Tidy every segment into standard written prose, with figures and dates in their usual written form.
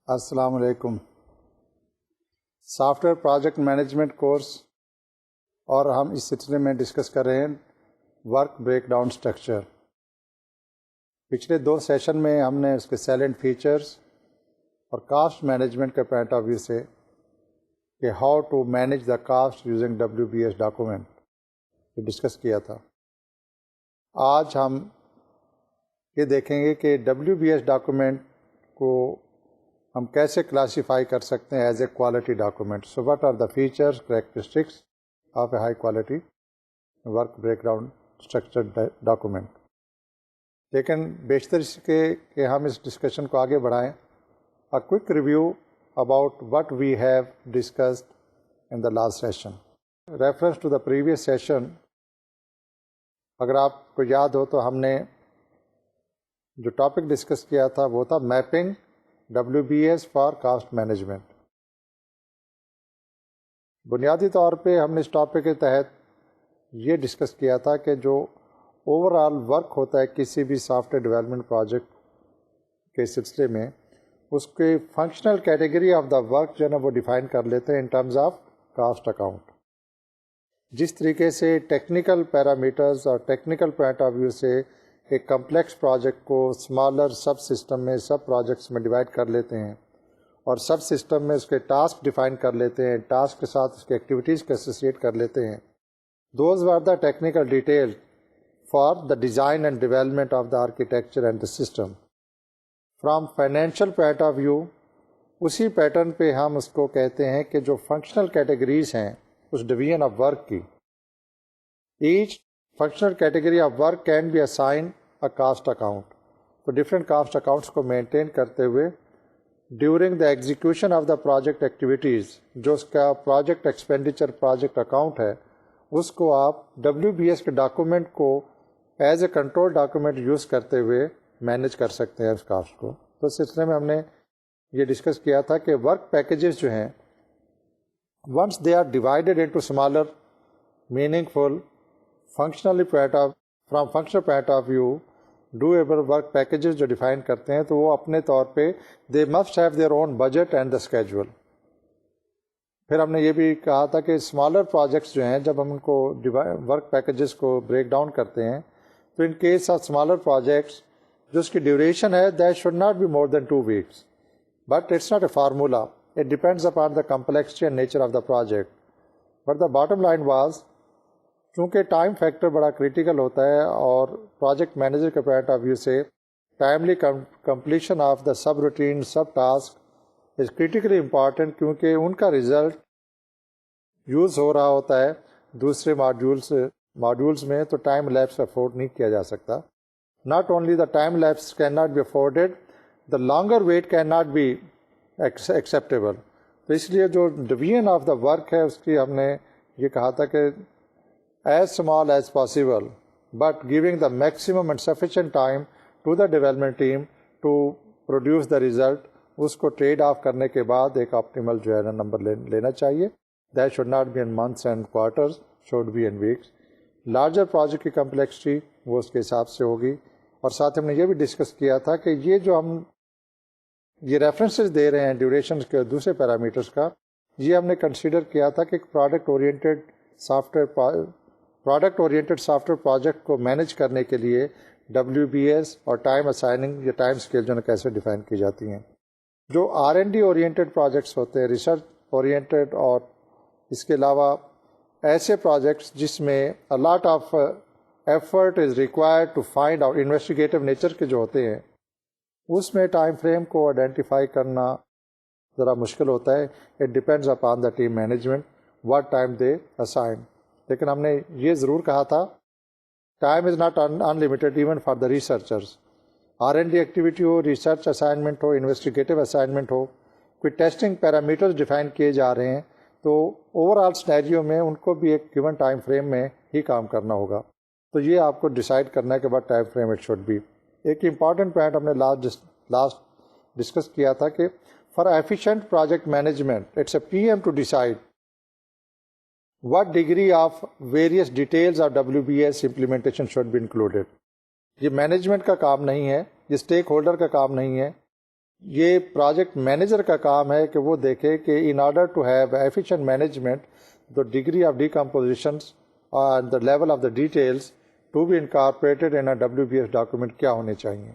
السلام علیکم۔ Soft where project management course اور ہم اس سلسلے میں ڈسکس کر رہے ہیں ورک بریک ڈاؤن اسٹرکچر۔ پچھلے 2 سیشن میں ہم نے اس کے سیلنٹ فیچرز اور کاسٹ مینجمنٹ کے پوائنٹ آف ویو سے کہ how to manage the cost using WBS document یہ ڈسکس کیا تھا۔ آج ہم یہ دیکھیں گے کہ WBS ڈاکومنٹ کو ہم کیسے کلاسیفائی کر سکتے ہیں as a quality document. So what are the features characteristics of a high quality work break down structure document. لیکن بیشتر اس کے کہ ہم اس ڈسکشن کو آگے بڑھائیں، a quick review about what we have discussed in the last session. Reference to the previous session، اگر آپ کو یاد ہو تو ہم نے جو ٹاپک ڈسکس کیا تھا وہ تھا mapping WBS for cost management. بنیادی طور پہ ہم نے اس ٹاپک کے تحت یہ ڈسکس کیا تھا کہ جو اوور آل ورک ہوتا ہے کسی بھی سافٹ ویئر ڈیولپمنٹ پروجیکٹ کے سلسلے میں، اس کے functional category of the work جو ہے نا وہ ڈیفائن کر لیتے ہیں in terms of cost account. جس طریقے سے ٹیکنیکل پیرامیٹرز اور ٹیکنیکل پوائنٹ آف ویو سے ایک کمپلیکس پروجیکٹ کو اسمالر سب سسٹم میں سب پروجیکٹس میں ڈیوائڈ کر لیتے ہیں اور سب سسٹم میں اس کے ٹاسک ڈیفائن کر لیتے ہیں، ٹاسک کے ساتھ اس کے ایکٹیویٹیز کو ایسوسیٹ کر لیتے ہیں۔ Those are the technical detail for the design and development of the architecture and the system. From financial point of view اسی پیٹرن پہ ہم اس کو کہتے ہیں کہ جو فنکشنل کیٹیگریز ہیں اس ڈویژن آف ورک کی، each functional category of work can be assign a cost account. تو ڈفرینٹ کاسٹ اکاؤنٹس کو مینٹین کرتے ہوئے during the execution of the project activities, جو اس کا پروجیکٹ ایکسپینڈیچر پروجیکٹ اکاؤنٹ ہے، اس کو آپ WBS کے ڈاکومنٹ کو as a control document use کرتے ہوئے مینیج کر سکتے ہیں اس کاسٹ کو۔ تو اس سلسلے میں ہم نے یہ ڈسکس کیا تھا کہ ورک پیکیجز جو ہیں once they are divided into smaller meaningful functionally from functional point of view divisible work packages جو ڈیفائن کرتے ہیں تو وہ اپنے طور پہ they must have their own budget and the schedule. پھر ہم نے یہ بھی کہا تھا کہ اسمالر پروجیکٹس جو ہیں جب ہم ان کو ورک پیکیجز کو بریک ڈاؤن کرتے ہیں تو in case of smaller projects جو اس کی ڈیوریشن ہے that should not be more than 2 weeks، but it's not a formula, it depends upon the complexity and nature of the project. But the bottom line was, چونکہ time factor بڑا critical ہوتا ہے اور project manager کے point of view سے timely completion of the sub routine sub task is critically important, کیونکہ ان کا result use ہو رہا ہوتا ہے دوسرے ماڈیولس میں، تو ٹائم لیپس افورڈ نہیں کیا جا سکتا۔ Not only the time lapse cannot be afforded, the longer wait cannot be acceptable۔ تو اس لیے جو ڈویژن آف دا ورک ہے اس کی ہم نے یہ کہا تھا کہ as small as possible but giving the maximum and sufficient time to the development team to produce the result، اس کو ٹریڈ آف کرنے کے بعد ایک آپٹیمل جو ہے نا نمبر لینا چاہیے۔ That should not be in months and quarters، should be in weeks۔ Larger project کی کمپلیکسٹی وہ اس کے حساب سے ہوگی۔ اور ساتھ ہم نے یہ بھی ڈسکس کیا تھا کہ یہ جو ہم یہ ریفرنسز دے رہے ہیں ڈیوریشن کے دوسرے پیرامیٹرز کا، یہ ہم نے کنسیڈر کیا تھا کہ product oriented soft where project کو مینیج کرنے کے لیے WBS اور ٹائم اسائننگ یا ٹائم اسکیل جو ہے کیسے ڈیفائن کی جاتی ہیں۔ جو R&D اورینٹیڈ پروجیکٹس ہوتے ہیں، ریسرچ اورینٹیڈ، اور اس کے علاوہ ایسے پروجیکٹس جس میں a lot of effort is required to find out، investigative nature کے جو ہوتے ہیں اس میں ٹائم فریم کو آئیڈینٹیفائی کرنا ذرا مشکل ہوتا ہے۔ It depends upon the team management what time they assign. لیکن ہم نے یہ ضرور کہا تھا time is not unlimited even for the researchers. R&D activity ہو، ریسرچ اسائنمنٹ ہو، انویسٹیگیٹو اسائنمنٹ ہو، کوئی ٹیسٹنگ پیرامیٹرز ڈیفائن کیے جا رہے ہیں تو اوور آل سینیریو میں ان کو بھی ایک گیون ٹائم فریم میں ہی کام کرنا ہوگا۔ تو یہ آپ کو ڈیسائیڈ کرنا ہے کہ what time frame it should be. ایک امپارٹنٹ پوائنٹ ہم نے لاسٹ ڈسکس کیا تھا کہ for efficient project management it's a PM to decide what degree of various details of WBS implementation should be included۔ یہ مینجمنٹ کا کام نہیں ہے، یہ اسٹیک ہولڈر کا کام نہیں ہے، یہ پروجیکٹ مینیجر کا کام ہے کہ وہ دیکھے کہ in order to have efficient management the degree of decompositions and the level of the details to be incorporated in a WBS document کیا ہونے چاہیے.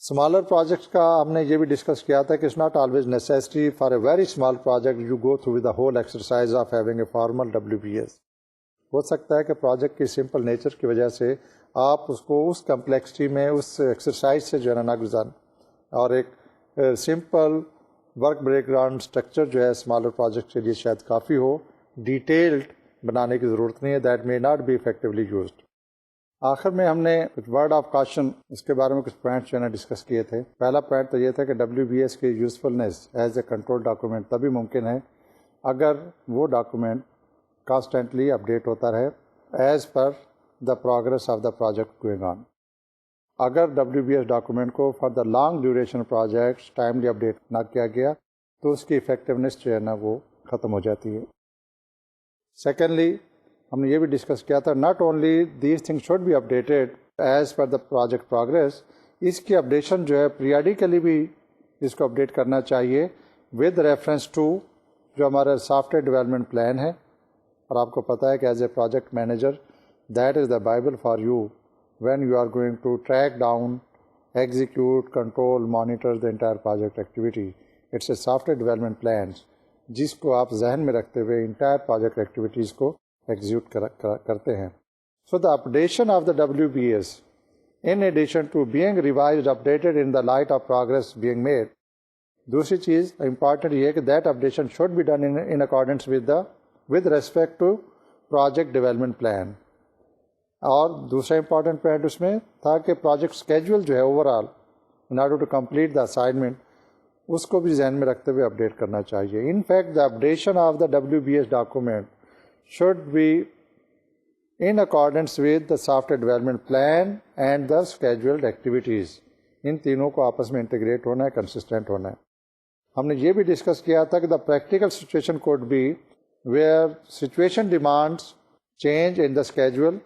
Smaller projects کا ہم نے یہ بھی ڈسکس کیا تھا کہ it's not always necessary for a very small project you go through with the whole exercise of having a formal WBS. ہو سکتا ہے کہ پروجیکٹ کی سمپل نیچر کی وجہ سے آپ اس کو اس کمپلیکسٹی میں اس ایکسرسائز سے جو ہے نہ گزاریں اور ایک simple work break ground structure جو ہے اسمالر پروجیکٹ کے لیے شاید کافی ہو. ڈیٹیلڈ بنانے کی ضرورت نہیں ہے. That may not be effectively used. آخر میں ہم نے کچھ ورڈ آف کاشن اس کے بارے میں کچھ پوائنٹس جو ہے نا ڈسکس کیے تھے. پہلا پوائنٹ تو یہ تھا کہ WBS کی usefulness as a control document تبھی ممکن ہے اگر وہ ڈاکومنٹ کانسٹنٹلی اپڈیٹ ہوتا رہے as per the progress of the project going on. اگر WBS ڈاکومنٹ کو for the long duration projects timely update نہ کیا گیا تو اس کی افیکٹونیس جو ہے نا وہ ختم ہو جاتی ہے. سیکنڈلی ہم نے یہ بھی ڈسکس کیا تھا not only these thing should be updated as per the project progress. اس کی اپڈیشن جو ہے پیریاڈیکلی بھی اس کو اپڈیٹ کرنا چاہیے ود ریفرنس ٹو جو ہمارا سافٹ ویئر ڈیولپمنٹ پلان ہے. اور آپ کو پتہ ہے کہ as a project manager that is the Bible for you when you are going to track down, execute, control, monitor the entire project activity. It's a software development plan جس کو آپ ذہن میں رکھتے ہوئے انٹائر پروجیکٹ ایکٹیویٹیز کو execute کرتے ہیں. So the updation of the WBS in addition to being revised, updated in the light of progress being made. دوسری چیز امپارٹنٹ یہ ہے کہ that updation should be done in accordance with respect to project development plan. اور دوسرا important point اس میں تھا کہ پروجیکٹ اسکیجول جو ہے overall in order to complete the assignment اس کو بھی ذہن میں رکھتے ہوئے اپڈیٹ کرنا چاہیے. In fact the updation of the WBS document should be in accordance with the software development plan and the scheduled activities. ان تینوں کو آپس میں انٹیگریٹ ہونا ہے, کنسسٹنٹ ہونا ہے. ہم نے یہ بھی ڈسکس کیا تھا کہ the practical situation could be where situation demands change in the schedule,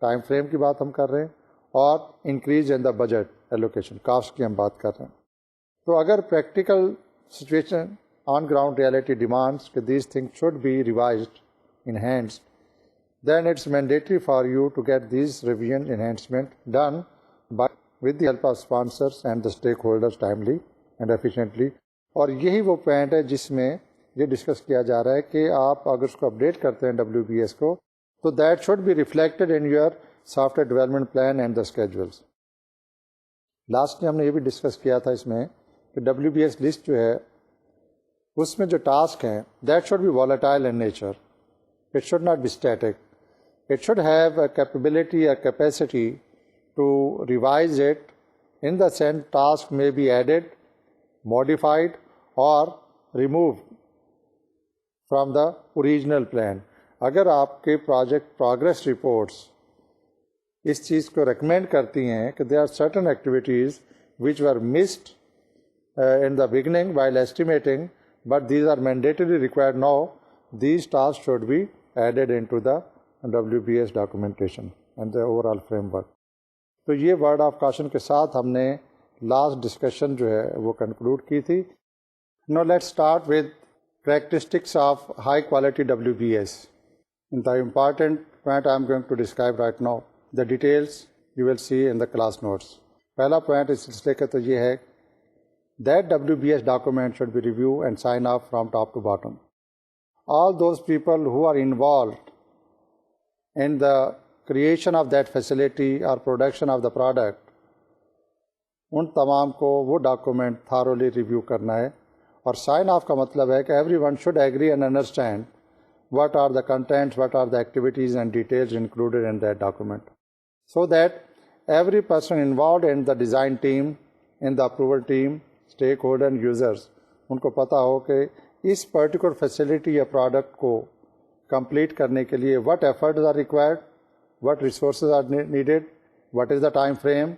time frame کی بات ہم کر رہے ہیں, اور increase in the budget allocation, cost کی ہم بات کر رہے ہیں. تو اگر practical situation on ground reality demands کہ these thing should be revised enhanced then it's mandatory for you to get these revision enhancement done with the help of sponsors and the stakeholders timely and efficiently. اور یہی وہ point ہے جس میں یہ discuss کیا جا رہا ہے کہ آپ اگر اس کو اپڈیٹ کرتے ہیں WBS کو تو that should be reflected in your software development plan and the schedules. Last میں ہم نے یہ بھی ڈسکس کیا تھا اس میں کہ WBS لسٹ جو ہے اس میں جو ٹاسک ہیں that should be volatile in nature. It should not be static. It should have a capability, a capacity to revise it. In the sense, task may be added, modified, or removed from the original plan. اگر آپ کے project progress reports اس چیز کو recommend کرتی ہیں کہ there are certain activities which were missed in the beginning while estimating, but these are mandatorily required now, these tasks should be added into the WBS documentation and the overall framework. تو یہ word of کاشن کے ساتھ ہم نے last discussion جو ہے وہ conclude کی تھی. Now let's start with characteristics of high quality WBS. The important point I am going to describe right now. The details you will see in the class notes. پہلا point اس سلسلے کا تو یہ ہے that WBS document should be reviewed and signed off from top to bottom. All those people who are involved in the creation of that facility or production of the product, ان تمام کو وہ document thoroughly review کرنا ہے. اور sign of کا مطلب ہے کہ every one should agree and understand what are the contents, what are the activities and details included in that document, so that every person involved in the design team, in the approval team, stakeholder and users, ان کو پتہ ہو کہ اس particular facility یا product کو complete کرنے کے لیے what efforts are required, what resources are needed, what is the time frame,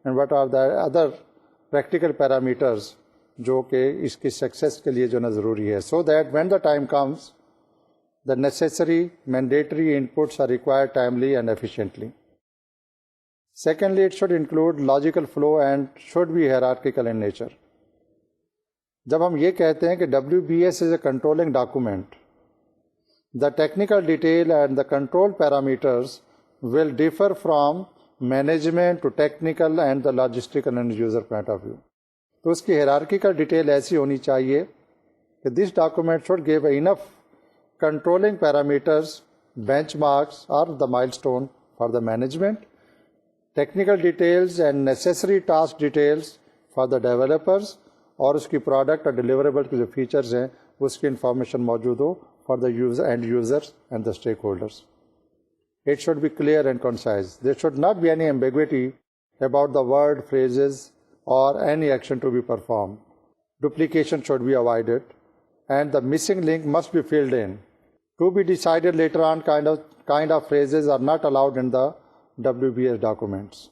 and what are the other practical parameters جو کہ اس کی سکسیس کے لیے جو نا ضروری ہے, so that when the time comes the necessary mandatory inputs are required timely and efficiently. Secondly, it should include logical flow and should be hierarchical in nature. جب ہم یہ کہتے ہیں کہ WBS is a controlling document, the technical detail and the control parameters will differ from management to technical and the logistical and user point of view. تو اس کی hierarchical detail ایسی ہونی چاہیے کہ this document should give enough controlling parameters, benchmarks or the milestone for the management, technical details and necessary task details for the developers, اور اس کی product اور ڈیلیوریبل کے جو فیچرز ہیں اس کی انفارمیشن موجود ہو for the user and users and the stakeholders. It should be clear and concise. There should not be any ambiguity about the word, phrases, or any action to be performed. Duplication should be avoided, and the missing link must be filled in. To be decided later on kind of phrases are not allowed in the WBS documents.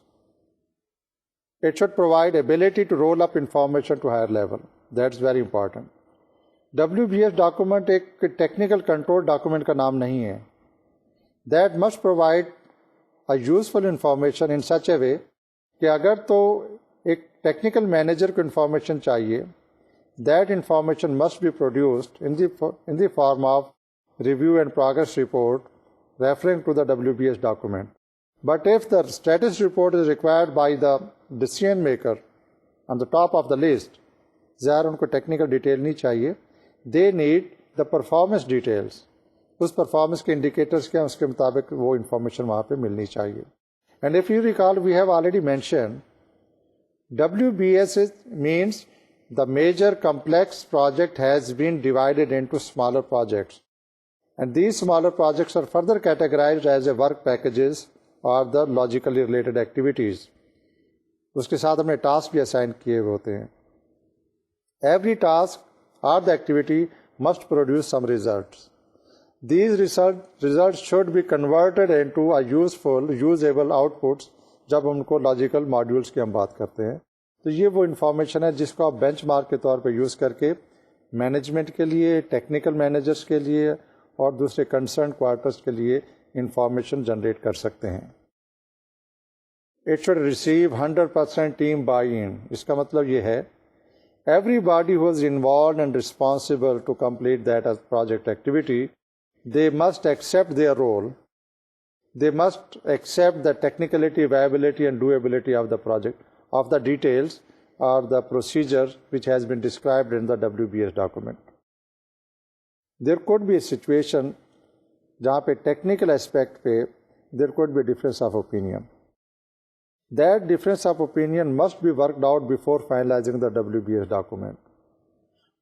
It should provide ability to roll up information to higher level. That's very important. WBS document ایک technical control document کا نام نہیں ہے. That must provide a useful information in such a way کہ اگر تو ایک technical manager کو انفارمیشن چاہیے, that information must be produced in the form of review and progress report referring to the WBS document. But if the status report is required by the decision maker on the top of the list, ظاہر ان کو technical detail نہیں چاہیے, they need the performance details. اس performance کے indicators کیا ہیں اس کے مطابق وہ انفارمیشن وہاں پہ ملنی چاہیے. And if you recall we have already mention WBS means the major complex project has been divided into smaller projects, and these smaller projects are further categorized as a work packages or the logically related activities. اس کے ساتھ ہم نے task بھی assign کیے ہوئے ہوتے ہیں. Every task or the activity must produce some results. These results should be converted into a usable outputs جب ہم کو لاجیکل ماڈیولس کی ہم بات کرتے ہیں. تو یہ وہ انفارمیشن ہے جس کو آپ بینچ مارک کے طور پہ یوز کر کے مینجمنٹ کے لیے, ٹیکنیکل مینیجرس کے لیے اور دوسرے کنسرن کوارٹرس کے لیے انفارمیشن جنریٹ کر سکتے ہیں. It should receive 100% team buy-in. اس کا مطلب یہ ہے everybody who is involved and responsible to complete that as project activity, they must accept their role. They must accept the technicality, viability and doability of the project, of the details or the procedure which has been described in the WBS document. There could be a situation جہاں پہ technical aspect پہ there could be difference of opinion. That difference of opinion must be worked out before finalizing the WBS document.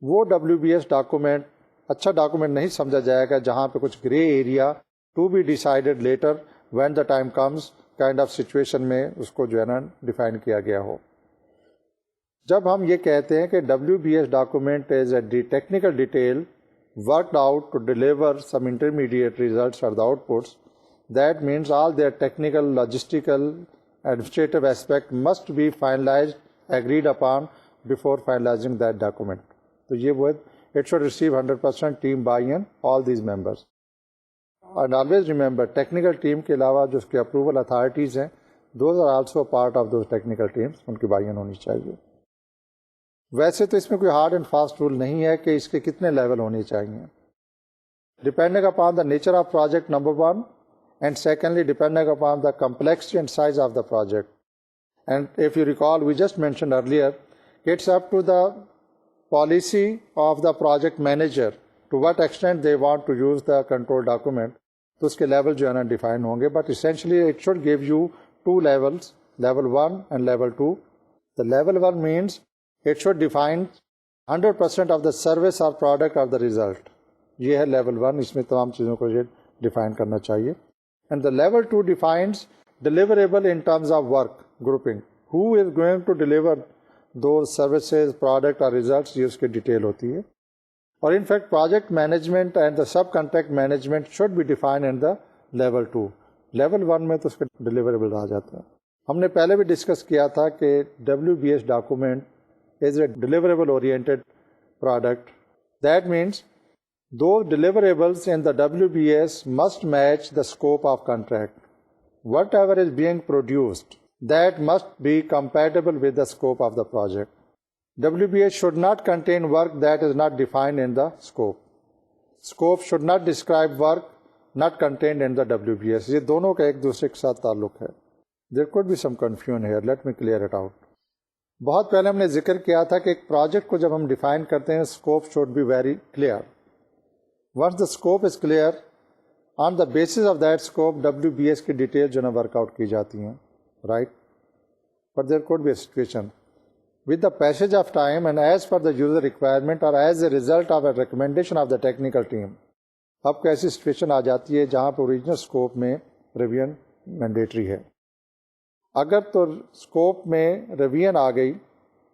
وہ WBS document اچھا document نہیں سمجھا جائے گا جہاں پہ کچھ grey area to be decided later when the time comes kind of situation میں اس کو جو ہے نا ڈیفائن کیا گیا ہو. جب ہم یہ کہتے ہیں کہ WBS document is a technical detail worked out to deliver some intermediate results or the outputs, that means all their technical, logistical, administrative aspect must be finalized, agreed upon before finalizing that document. تو یہ وہ it should receive 100% team buy-in, all these members. And always remember, technical team کے علاوہ جو اس کے approval authorities ہیں, those are also part of those technical teams, ان کی buy-in ہونی چاہیے. ویسے تو اس میں کوئی hard and fast rule نہیں ہے کہ اس کے کتنے لیول ہونے چاہیے. Depending upon the nature of project, number one, and secondly, depending upon the complexity and size of the project. And if you recall, we just mentioned earlier, it's up to the policy of the project manager to what extent they want to use the control document. تو اس کے level جو ہے نا define ہوں گے, but essentially it should give you two levels, level 1 and level 2. The level 1 means it should define 100% of the service or product of the result. یہ ہے level 1, اس میں تمام چیزوں کو یہ ڈیفائن کرنا چاہیے. And the level 2 defines deliverable in terms of work grouping. Who is going to deliver those services, product or results, یہ اس کی ڈیٹیل ہوتی ہے. اور in fact project management and the subcontract management should be define in the level 2. Level 1 میں تو اس کا deliverable آ جاتا ہے. ہم نے پہلے بھی ڈسکس کیا تھا کہ WBS document is a deliverable oriented product. That means those deliverables in the WBS must match the scope of contract. Whatever is being produced, that must be compatible with the scope of the project. WBS should not contain work that is not defined in the scope. Scope should not describe work not contained in the WBS. یہ دونوں کا ایک دوسرے کے ساتھ تعلق ہے. There could be some confusion here. Let me clear it out. بہت پہلے ہم نے ذکر کیا تھا کہ ایک پروجیکٹ کو جب ہم ڈیفائن کرتے ہیں scope should be very clear. Once the scope is clear, on the basis of that scope WBS کی ڈیٹیل جو ہے ورک آؤٹ کی جاتی ہیں, right. But there could be a situation with the passage of time and as per the user requirement or as a result of a recommendation of the technical team. اب ایسی situation آ جاتی ہے جہاں پہ original scope میں revision mandatory ہے. اگر تو اسکوپ میں ریویژن آ گئی,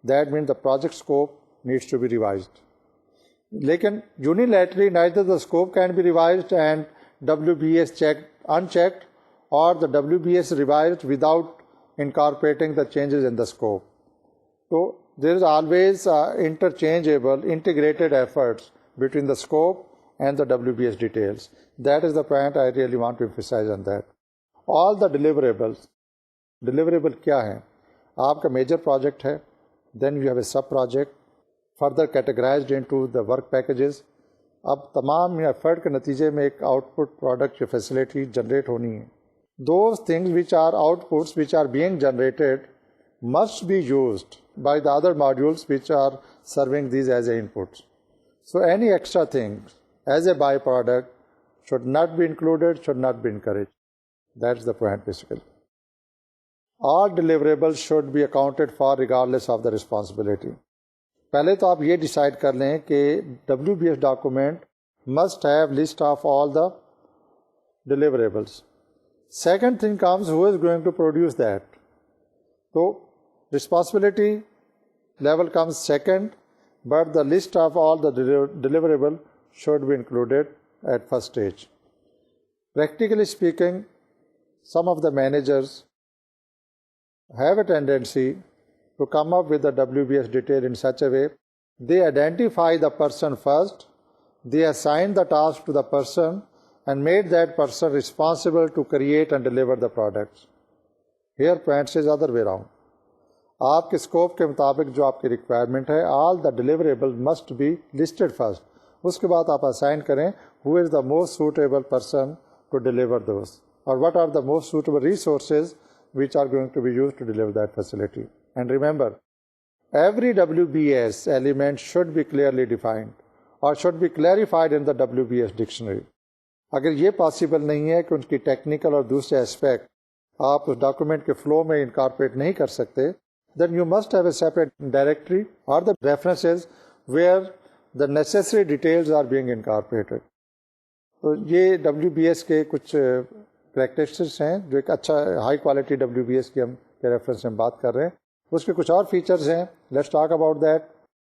that mean the project scope needs to be revised. لیکن unilaterally neither the scope can be revised and WBS checked unchecked or the WBS revised without incorporating the changes in the scope. So there is always interchangeable, integrated efforts between the scope and the WBS details. That is the point I really want to emphasize on that. All the deliverables, deliverable کیا ہیں؟ آپ کا major project ہے, then you have a sub project, further categorized into the work packages. اب تمام effort کے نتیجے میں ایک آؤٹ پٹ پروڈکٹ یا فیسلٹی جنریٹ ہونی ہے. Those things which are outputs which are being generated must be used by the other modules which are serving these as inputs. So any extra things as a byproduct should not be included, should not be encouraged. That's the point basically. All deliverables should be accounted for regardless of the responsibility. پہلے تو آپ یہ decide کر لیں کہ WBS document must have list of all the deliverables. Second thing comes, who is going to produce that? So responsibility level comes second, but the list of all the deliverable should be included at first stage. Practically speaking, some of the managers have a tendency to come up with the WBS detail in such a way, they identify the person first, they assign the task to the person and made that person responsible to create and deliver the products. Here point is other way around. آپ کے scope کے مطابق جو آپ کی requirement ہے, all the deliverable must be listed first. اس کے بعد آپ اسائن کریں who is the most suitable person to deliver those, اور what are the most suitable resources which are going to be used to deliver that facility. And remember, every WBS element should be clearly defined or should be clarified in the WBS dictionary. اگر یہ possible نہیں ہے کہ ان کی technical اور دوسرے aspect آپ اس document کے فلو میں انکارپوریٹ نہیں کر سکتے, then you must have a separate directory or the references where the necessary details are being incorporated. تو یہ WBS کے کچھ پریکٹسز ہیں جو ایک اچھا ہائی کوالٹی WBS کی ہم کے ریفرنس میں بات کر رہے ہیں. اس کے کچھ اور فیچرز ہیں, let's talk about that.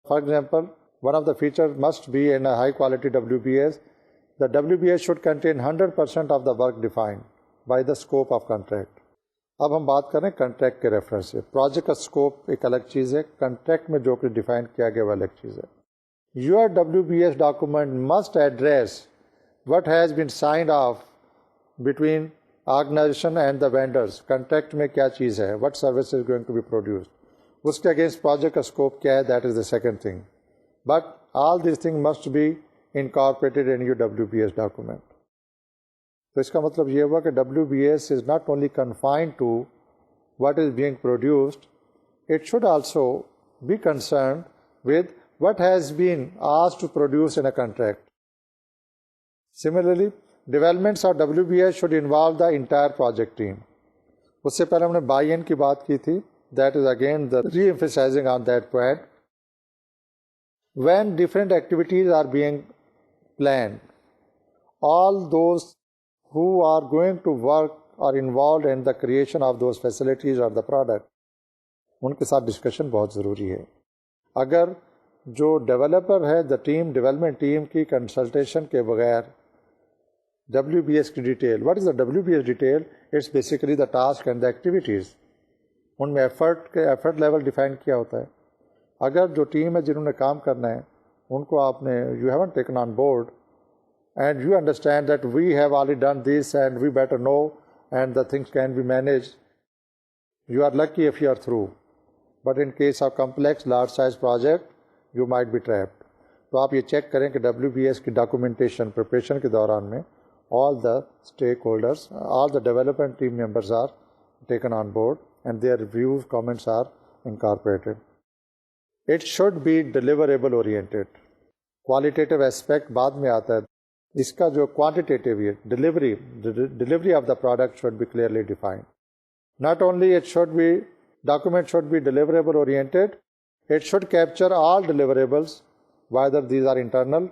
For example, one of the feature must be in high quality WBS, the WBS should contain 100% of the work defined by the scope of contract. اب ہم بات کریں کنٹریکٹ کے reference سے. Project کا scope ایک الگ چیز ہے, کنٹریکٹ میں جو کچھ ڈیفائن کیا گیا وہ الگ چیز ہے. Your WBS document must address what has been signed off between organization and the vendors. Contract میں کیا چیز ہے, what service is going to be produced. اس کے اگینسٹ پروجیکٹ کا اسکوپ کیا ہے, that is the second thing. But all these things must be incorporated in your WBS document. تو اس کا مطلب یہ ہوا کہ WBS is not only confined to what is being produced, it should also be concerned with what has been asked to produce in a contract. Similarly, developments of WBS should involve the entire project team. اس سے پہلے ہم نے buy-in کی بات کی تھی, that is again the re-emphasizing on that point. When different activities are being planned, all those who are going to work or involved in the creation of those facilities or the product, ان کے ساتھ discussion بہت ضروری ہے. اگر جو developer ہے, the team development team کی consultation کے بغیر WBS کی detail, what is the WBS detail, it's basically the task and the activities. ان میں ایفرٹ لیول ڈیفائن کیا ہوتا ہے. اگر جو ٹیم ہے جنہوں نے کام کرنا ہے ان کو آپ نے you haven't taken on board and you understand that we have already done this and we better know and the things can be managed, you are lucky if you are through. but in case of complex large size project you might be trapped. تو آپ یہ check کریں کہ WBS کی documentation preparation کے دوران میں all the stakeholders, all the development team members are taken on board and their reviews, comments are incorporated. It should be deliverable oriented. Qualitative aspect بعد میں آتا ہے. اس کا جو quantitative ہے delivery of the product should be clearly defined. Not only document should be deliverable oriented, it should capture all deliverables, whether these are internal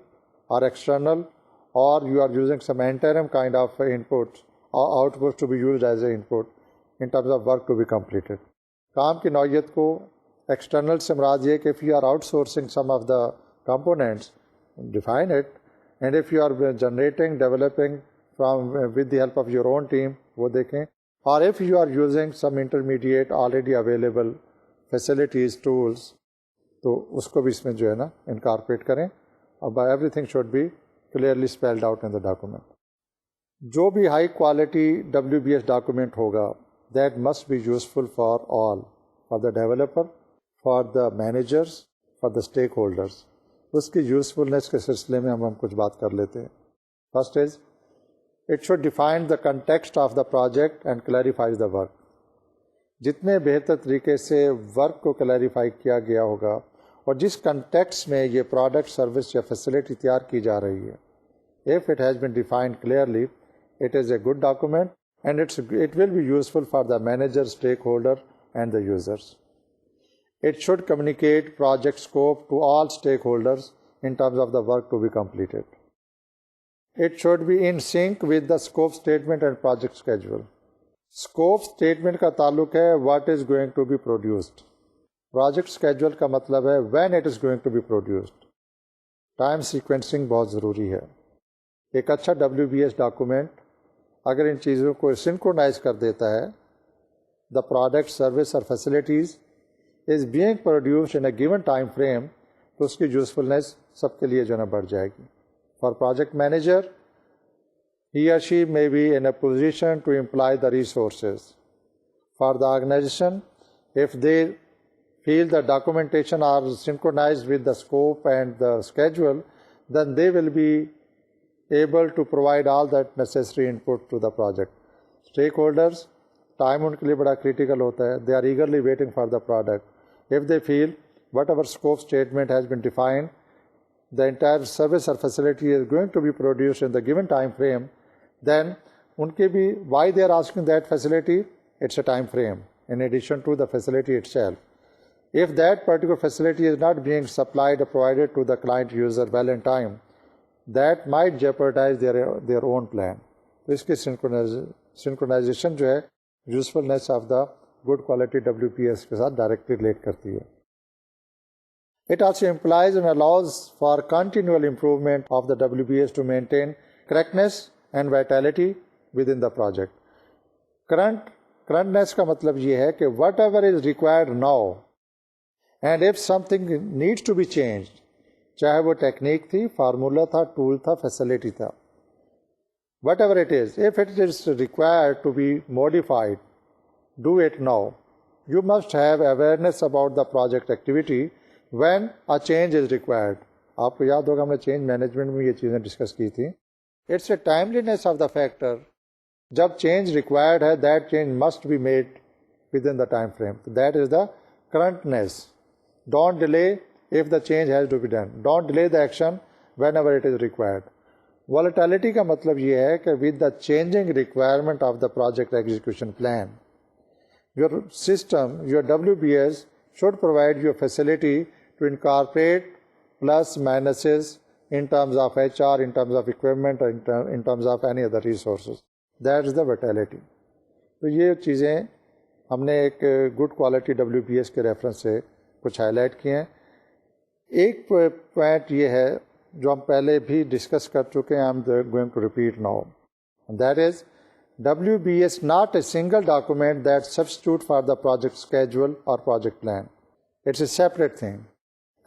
or external, or you are using some interim kind of input or output to be used as an input in terms of work to be completed. کام کی نوعیت کو external سے مراد یہ کہ if you are outsourcing some of the components, define it, and if you are generating, developing from with the help of your own team, وہ دیکھیں, or if you are using some intermediate already available facilities, tools, تو اس کو بھی اس میں جو ہے نا incorporate کریں. اب everything should be clearly spelled out in the document. جو بھی ہائی کوالٹی WBS ڈاکومنٹ ہوگا that must be useful for all, for the developer, for the managers, for the stakeholders. اس کی یوزفلنس کے سلسلے میں ہم کچھ بات کر لیتے ہیں. First is, it should define the context of the project and clarifies the work. جتنے بہتر طریقے سے ورک کو کلیریفائی کیا گیا ہوگا اور جس کنٹیکسٹ میں یہ پروڈکٹ, سروس یا فیسلٹی تیار کی جا رہی ہے, if it has been defined clearly, it is a good document and it will be useful for the manager, stakeholder and the users. It should communicate project scope to all stakeholders in terms of the work to be completed. It should be in sync with the scope statement and project schedule. Scope statement کا تعلق ہے what is going to be produced. Project schedule کا مطلب ہے when it is going to be produced. Time sequencing بہت ضروری ہے. ایک اچھا WBS ڈاکومنٹ اگر ان چیزوں کو سنکرونائز کر دیتا ہے, the product, service or facilities is being produced in a given time frame, تو اس کی یوزفلنس سب کے لیے جو ہے نا بڑھ جائے گی. For project manager, he or she may be in a position to imply the resources. For the organization, if they feel the documentation are synchronized with the scope and the schedule, then they will be able to provide all that necessary input to the project. Stakeholders, time ان کے لیے بڑا critical ہوتا ہے. They are eagerly waiting for the product. If they feel whatever scope statement has been defined, the entire service or facility is going to be produced in the given time frame, then ان کے بھی why they are asking that facility, it's a time frame in addition to the facility itself. If that particular facility is not being supplied or provided to the client user well in time, that might jeopardize their own plan. تو اس کی synchronization جو ہے usefulness of the good quality WPS کے ساتھ directly relate کرتی ہے. It also implies and allows for continual improvement of the WBS to maintain correctness and vitality within the project. Currentness کا مطلب یہ ہے کہ whatever is required now, and if something needs to be changed, چاہے وہ technique تھی, formula تھا, tool تھا, فیسلٹی تھا, whatever it is, if it is required to be modified, do it now. You must have awareness about the project activity when a change is required. آپ کو یاد ہوگا ہم نے چینج مینجمنٹ میں یہ چیزیں ڈسکس کی تھیں. It's a timeliness of the factor. جب چینج ریکوائرڈ ہے, that change must be made within the time frame. That is the currentness. Don't delay if the change has to be done. Don't delay the action whenever it is required. Volatility کا مطلب یہ ہے کہ with the changing requirement of the project execution plan, your system, your WBS should provide you a facility to incorporate plus minuses in terms of HR, in terms of equipment, or in terms of any other resources. That is the vitality. تو یہ چیزیں ہم نے ایک good quality WBS کے reference سے کچھ high light کیے ہیں. ایک پوائنٹ یہ ہے جو ہم پہلے بھی ڈسکس کر چکے ہیں, I'm going to repeat now. And that is, WBS not a single document that substitute for the project schedule or project plan. It's a separate thing.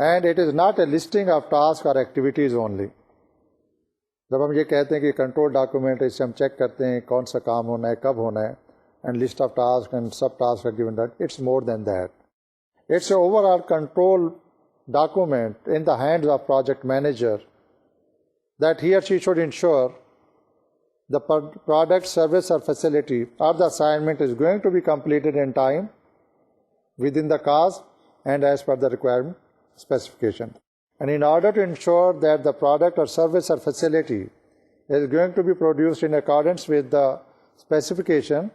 And it is not a listing of tasks or activities only. جب ہم یہ کہتے ہیں کہ control document, اس سے ہم check کرتے ہیں کون سا کام ہونا ہے, کب ہونا ہے, and list of tasks and sub tasks are given that, it's more than that. It's an overall control document in the hands of project manager that he or she should ensure the product, service or facility or the assignment is going to be completed in time, within the cost and as per the requirement specification. And in order to ensure that the product or service or facility is going to be produced in accordance with the specification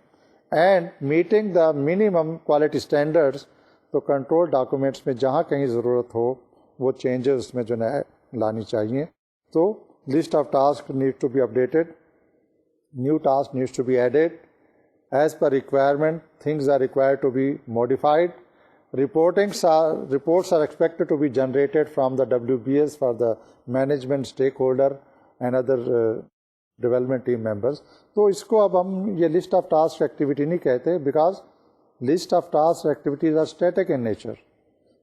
and meeting the minimum quality standards, تو control documents میں جہاں کہیں ضرورت ہو وہ changes اس میں جو ہے لانی چاہیے. تو list of task need to be updated, new task needs to be added as per requirement, things are required to be modified, reports are expected to be generated from the WBS for the management stakeholder and other development team members. تو اس کو اب ہم یہ list of task activity نہیں کہتے, because list of task activities are static in nature.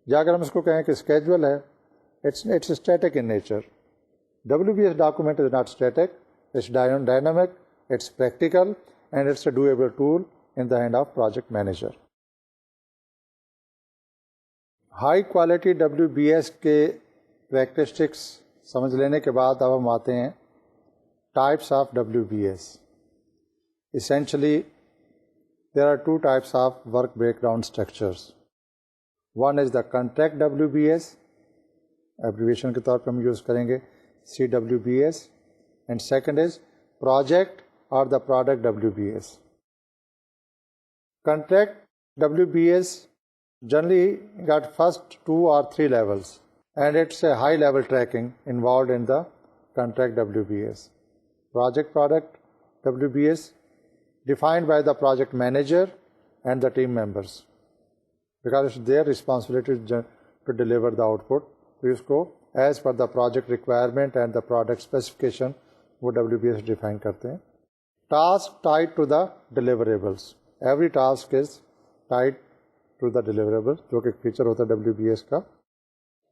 یا اگر ہم اس کو کہیں کہ اسکیجول ہے, it's static in nature. WBS document is not static, it's dynamic, it's practical and it's a doable tool in the hand of project manager. High quality WBS کے characteristics سمجھ لینے کے بعد اب ہم آتے ہیں types of WBS. Essentially, there are two types of work breakdown structures. One is the contract WBS, abbreviation کے طور پہ ہم یوز کریں گے CWBS, and second is project or the product WBS. Contract WBS generally got first 2 or 3 levels, and it's a high level tracking involved in the contract WBS. Product WBS defined by the project manager and the team members, because it's their responsibility to deliver the output. تو اس کو as per the project requirement and the product specification وہ WBS define کرتے ہیں. Task tied to the deliverables. Every task is tied to the deliverable, جو کہ feature ہوتا ہے WBS کا.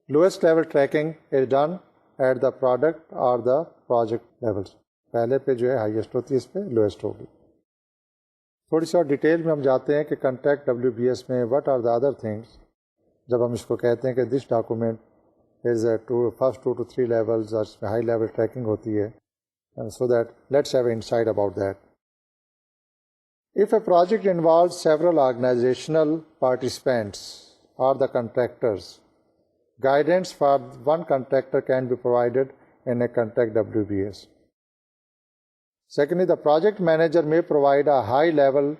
Lowest level tracking is done at the product or the project levels. پہلے پہ جو ہے ہائیسٹ ہوتی ہے, اس پہ لوئسٹ ہوگی. تھوڑی سی اور ڈیٹیل میں ہم جاتے ہیں کہ کنٹریکٹ WBS میں what are the other things. جب ہم اس کو کہتے ہیں کہ this document is first 2 to 3 levels اور اس میں ہائی لیول ٹریکنگ ہوتی ہے, so that let's have insight about that. If a project involves several organizational participants or the contractors, guidance for one contractor can be provided in a contract WBS. Secondly, the project manager may provide a high-level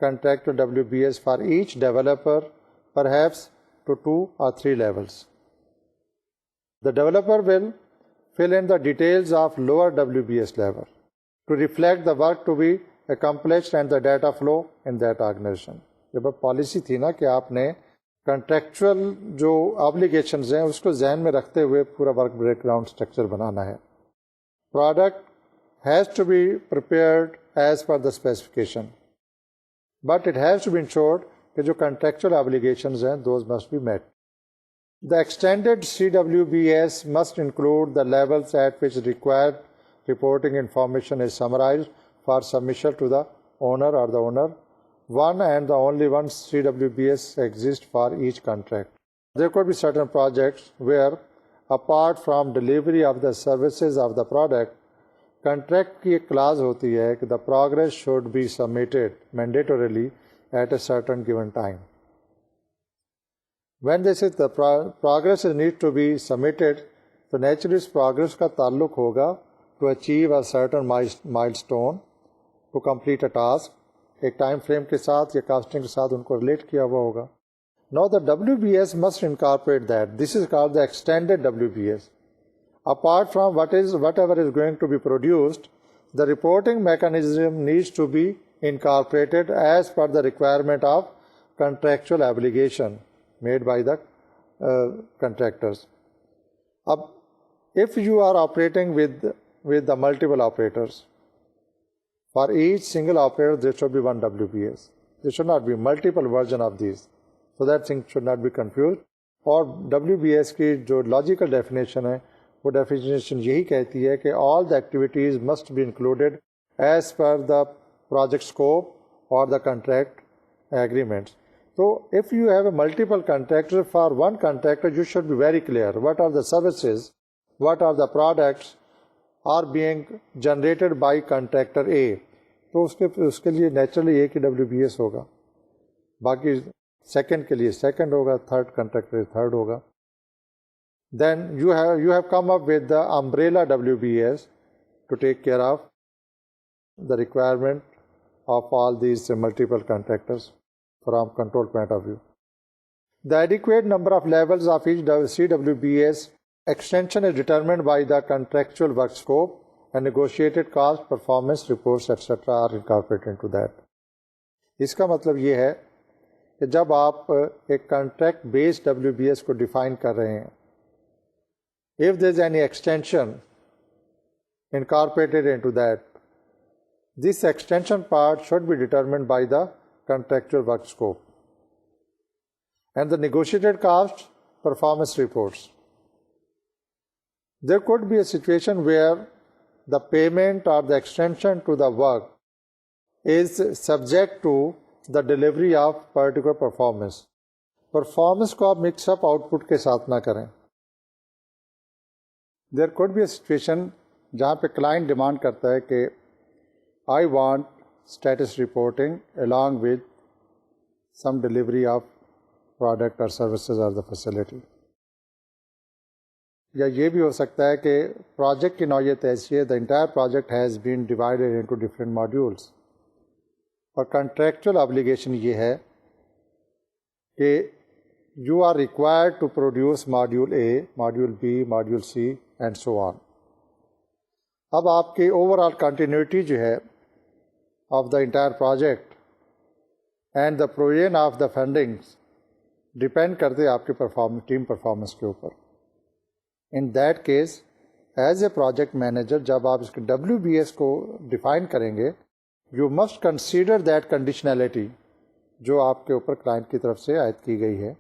contract WBS for each developer, perhaps to 2 or 3 levels. The developer will fill in the details of lower WBS level to reflect the work to be accomplished and the data flow in that organization. جب اب policy تھی نا کہ آپ نے contractual جو obligations ہیں اس کو ذہن میں رکھتے ہوئے پورا ورک بریک ڈاؤن اسٹرکچر بنانا ہے. Product has to be prepared as per the specification, but it has to be ensured that جو contractual obligations ہیں those must be met. The extended CWBS must include the levels at which required reporting information is summarized for submission to the owner or the owner. One and the only one CWBS exists for each contract. There could be certain projects where, apart from delivery of the services of the product, contract کی ایک clause ہوتی ہے کہ the progress should be submitted mandatorily at a certain given time. When this is the progress is need to be submitted, تو naturally اس progress کا تعلق ہوگا to achieve a certain milestone, to complete a task, ایک time frame کے ساتھ یا casting کے ساتھ ان کو ریلیٹ کیا ہوا ہوگا. نو دا WBS must incorporate that. This is called the extended WBS. Apart from whatever is going to be produced, the reporting mechanism needs to be incorporated as per the requirement of contractual obligation made by the contractors. If you are operating with the multiple operators, for each single operator there should be one WBS. There should not be multiple version of these, so that thing should not be confused. اور WBS کی جو logical definition ہے وہ definition یہی کہتی ہے کہ all the activities must be included as per the project scope اور the contract agreements. So if you have a multiple contractor, for one contractor you should be very clear what are the services, what are the products are being generated by contractor A. تو اس کے لیے naturally ایک ہی WBS ہوگا, باقی second کے لیے second ہوگا, تھرڈ کنٹریکٹر تھرڈ ہوگا. Then you have come up with the umbrella WBS to take care of the requirement of all these multiple contractors from control point of view. The adequate number of levels of each CWBS extension is determined by the contractual work scope and negotiated cost, performance reports, etc. are incorporated into that. اس کا مطلب یہ ہے کہ جب آپ ایک contract based WBS کو define کر رہے ہیں, if there is any extension incorporated into that, this extension part should be determined by the contractual work scope and the negotiated cost, performance reports. There could be a situation where the payment or the extension to the work is subject to the delivery of particular performance. Performance کو آپ mix up out put کے ساتھ نہ کریں. There could be a situation جہاں پہ client demand کرتا ہے کہ I want status reporting along with some delivery of product or services or the facility. یا یہ بھی ہو سکتا ہے کہ پروجیکٹ کی نوعیت ایسی ہے, the entire project has been divided into different modules. اور کنٹریکچوئل obligation یہ ہے کہ you are required to produce module A, module B, module C and so on. اب آپ کی اوور آل کنٹینیوٹی جو ہے of the entire project and the provision of the fundings depend کرتے آپ کے ٹیم پرفارمنس کے اوپر. In that case as a project manager جب آپ اس کے WBS کو ڈیفائن کریں گے, you must consider that conditionality جو آپ کے اوپر کلائنٹ کی طرف سے عائد کی گئی ہے.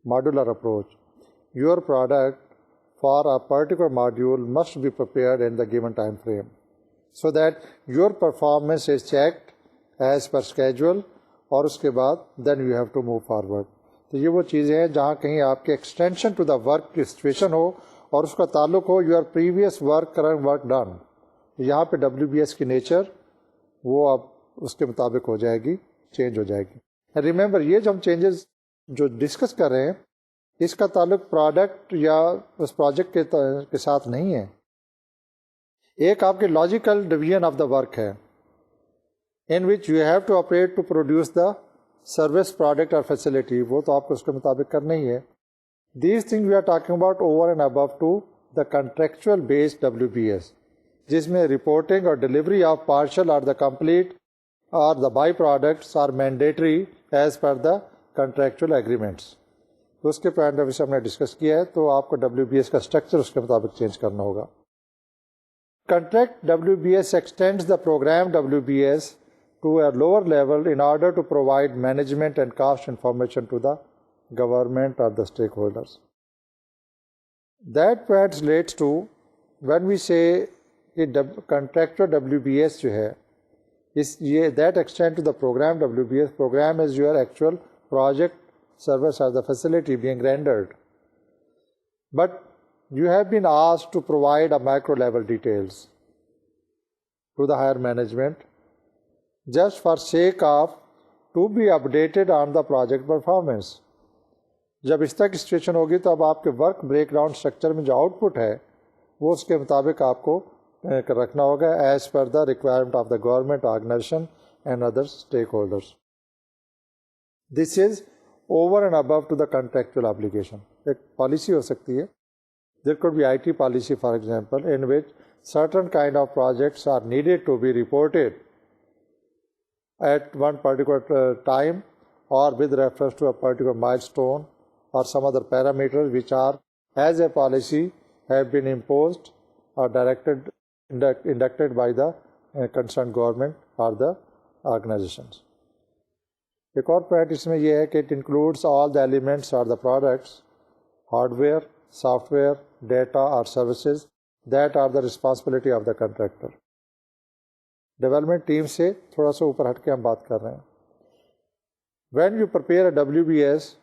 Modular approach, your product for a particular module must be prepared in the given time frame so that your performance is checked as per schedule, اور اس کے بعد then you have to move forward. تو یہ وہ چیزیں ہیں جہاں کہیں آپ کے ایکسٹینشن ٹو دا ورک کی سچویشن ہو اور اس کا تعلق ہو your previous work current work done. یہاں پہ WBS کی نیچر وہ اب اس کے مطابق ہو جائے گی, چینج ہو جائے گی. ریممبر یہ جو ہم چینجز جو ڈسکس کر رہے ہیں اس کا تعلق پروڈکٹ یا اس پروجیکٹ کے ساتھ نہیں ہے. ایک آپ کے logical division of the work ہے in which you have to operate to produce the service product اور فیسلٹی, وہ تو آپ کو اس کے مطابق کرنا ہی ہے. These thing we are talking about over and above to the contractual based WBS, جس میں رپورٹنگ اور ڈلیوری آف پارشل اور دا کمپلیٹ اور the by products are mandatory as per the contractual agreements. تو اس کے پوائنٹ آف ویو سے ہم نے ڈسکس کیا ہے, تو آپ کو WBS کا اسٹرکچر اس کے مطابق چینج کرنا ہوگا. Contract WBS extends the programme WBS to a lower level in order to provide management and cost information to the government اور the stakeholders. That point relates to when we say contractor WBS جو ہے یہ that extend to the programme WBS. Programme is your actual project, service or the facility being rendered, but you have been asked to provide a micro level details to the higher management just for sake of to be updated on the project performance. جب اس طرح کی situation ہوگی تو اب آپ کے work break down structure میں جو آؤٹ پٹ ہے وہ اس کے مطابق آپ کو رکھنا ہوگا as per the requirement of the government organization and other stakeholders. This is over and above to the contractual obligation. ایک پالیسی ہو سکتی ہے, there could be IT policy for example in which certain kind of projects are needed to be reported at one particular time or with reference to a particular milestone or some other parameters which are as a policy have been imposed or inducted by the concerned government or the organizations. ایک اور point اس میں یہ ہے کہ it includes all the elements اور the products, hardware, software, data اور services that are the responsibility of the contractor. Development team سے تھوڑا سا اوپر ہٹ کے ہم بات کر رہے ہیں. When you prepare a WBS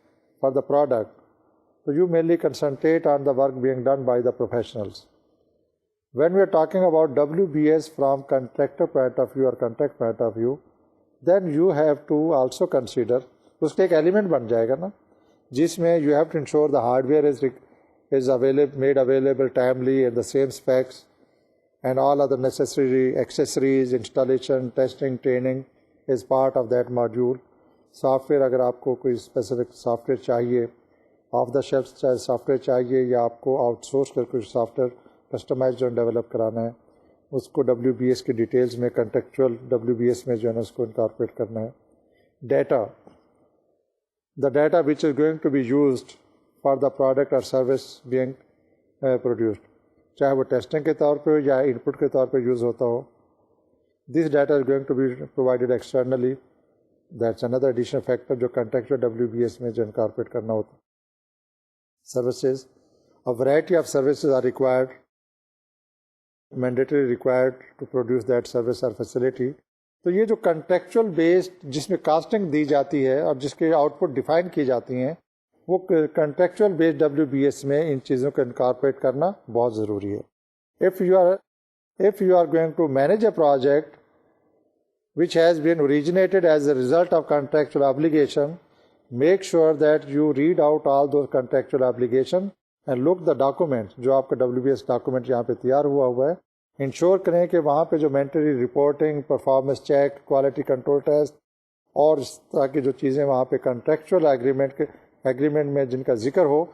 for the product, so you mainly concentrate on the work being done by the professionals. When we are talking about WBS from contractor point of view or contract point of view, then you have to also consider, اس کا ایک element بن جائے گا نا جس میں you have to ensure the hardware is made available timely in the same specs and all other necessary accessories, installation, testing, training is part of that module. Soft where اگر آپ کو کوئی اسپیسیفک سافٹ ویئر چاہیے, of the shelf soft where چاہیے یا آپ کو out source کر کوئی سافٹ ویئر کسٹمائز جو ڈیولپ کرانا ہے, اس کو WBS کی ڈیٹیلز میں کنٹیکچوئل WBS میں جو ہے نا اس کو انکارپوریٹ کرنا ہے. Data, the data which is going to be used for the product اور سروس بینگ پروڈیوسڈ, چاہے وہ ٹیسٹنگ کے طور پہ یا ان پٹ کے طور پہ یوز ہوتا ہو, this data is going to be provided externally. That's اندر ایڈیشنل فیکٹر جو کنٹیکچوئل WBS میں جو انکارپوریٹ کرنا ہوتا ہے. Services, a variety of services are required, mandatory required to produce that service or facility. تو یہ جو کنٹیکچوئل بیسڈ جس میں کاسٹنگ دی جاتی ہے اور جس کے آؤٹ پٹ ڈیفائن کی جاتی ہیں, وہ کنٹیکچوئل بیسڈ WBS میں ان چیزوں کو انکارپوریٹ کرنا بہت ضروری ہے. if you are going to manage a project which has been originated as a result of contractual obligation, make sure that you read out all those contractual obligations and look the documents جو آپ کا WBS document یہاں پہ تیار ہوا ہے. Ensure کریں کہ وہاں پہ جو مینٹری reporting, performance check, quality control test اور اس طرح کی جو چیزیں وہاں پہ کنٹریکچوئل ایگریمنٹ میں جن کا ذکر ہو,